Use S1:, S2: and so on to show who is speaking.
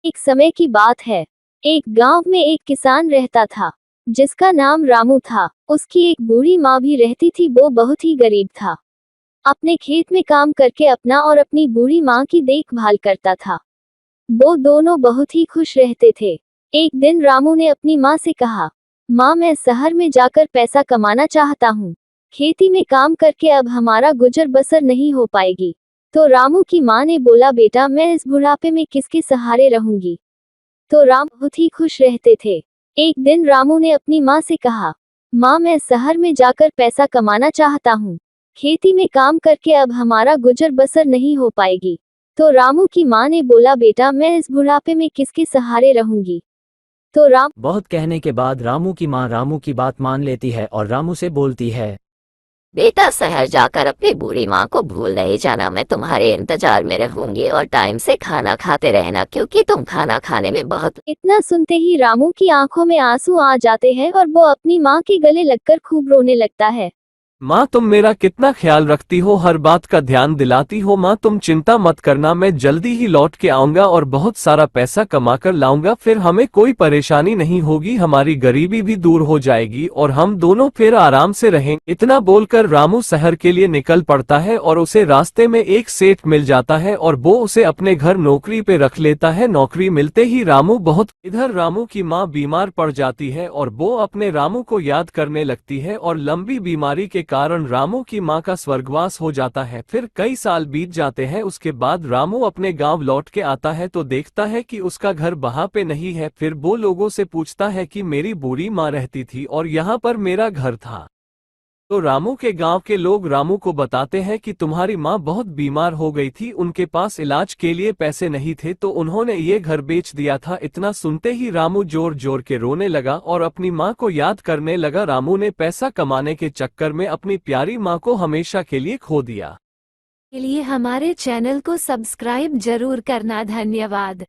S1: एक समय की बात है। एक गांव में एक किसान रहता था, जिसका नाम रामू था। उसकी एक बूढ़ी माँ भी रहती थी। वो बहुत ही गरीब था। अपने खेत में काम करके अपना और अपनी बूढ़ी माँ की देखभाल करता था। वो दोनों बहुत ही खुश रहते थे। एक दिन रामू ने अपनी माँ से कहा, माँ, मैं शहर में जाकर पैसा कमाना चाहता हूँ। खेती में काम करके अब हमारा गुजर बसर नहीं हो पाएगी। तो रामू की माँ ने बोला, बेटा, मैं इस बुढ़ापे में किसके सहारे रहूंगी। तो राम बहुत ही खुश रहते थे। एक दिन रामू ने अपनी माँ से कहा, माँ, मैं शहर में जाकर पैसा कमाना चाहता हूँ। खेती में काम करके अब हमारा गुजर बसर नहीं हो पाएगी। तो रामू की माँ ने बोला, बेटा, मैं इस बुढ़ापे में किसके सहारे रहूंगी। तो राम
S2: बहुत कहने के बाद रामू की माँ रामू की बात मान लेती है और रामू से बोलती है,
S3: बेटा, शहर जाकर अपनी बूढ़ी माँ को भूल नहीं जाना। मैं तुम्हारे इंतजार में रहूंगी और टाइम से खाना खाते रहना, क्योंकि तुम खाना खाने में बहुत।
S1: इतना सुनते ही रामू की आंखों में आंसू आ जाते हैं और वो अपनी माँ के गले लगकर खूब रोने लगता है।
S4: माँ, तुम मेरा कितना ख्याल रखती हो, हर बात का ध्यान दिलाती हो। माँ, तुम चिंता मत करना, मैं जल्दी ही लौट के आऊंगा और बहुत सारा पैसा कमा कर लाऊंगा। फिर हमें कोई परेशानी नहीं होगी, हमारी गरीबी भी दूर हो जाएगी और हम दोनों फिर आराम से रहेंगे। इतना बोलकर रामू शहर के लिए निकल पड़ता है और उसे रास्ते में एक सेठ मिल जाता है और वो उसे अपने घर नौकरी पे रख लेता है। नौकरी मिलते ही रामू बहुत। इधर रामू की माँ बीमार पड़ जाती है और वो अपने रामू को याद करने लगती है और लंबी बीमारी के कारण रामू की मां का स्वर्गवास हो जाता है। फिर कई साल बीत जाते हैं। उसके बाद रामू अपने गांव लौट के आता है तो देखता है कि उसका घर वहां पे नहीं है। फिर वो लोगों से पूछता है कि मेरी बूढ़ी माँ रहती थी और यहाँ पर मेरा घर था। तो रामू के गांव के लोग रामू को बताते हैं कि तुम्हारी माँ बहुत बीमार हो गई थी, उनके पास इलाज के लिए पैसे नहीं थे तो उन्होंने ये घर बेच दिया था। इतना सुनते ही रामू जोर जोर के रोने लगा और अपनी माँ को याद करने लगा। रामू ने पैसा कमाने के चक्कर में अपनी प्यारी माँ को हमेशा के लिए खो दिया।
S5: के लिए हमारे चैनल को सब्सक्राइब जरूर करना। धन्यवाद।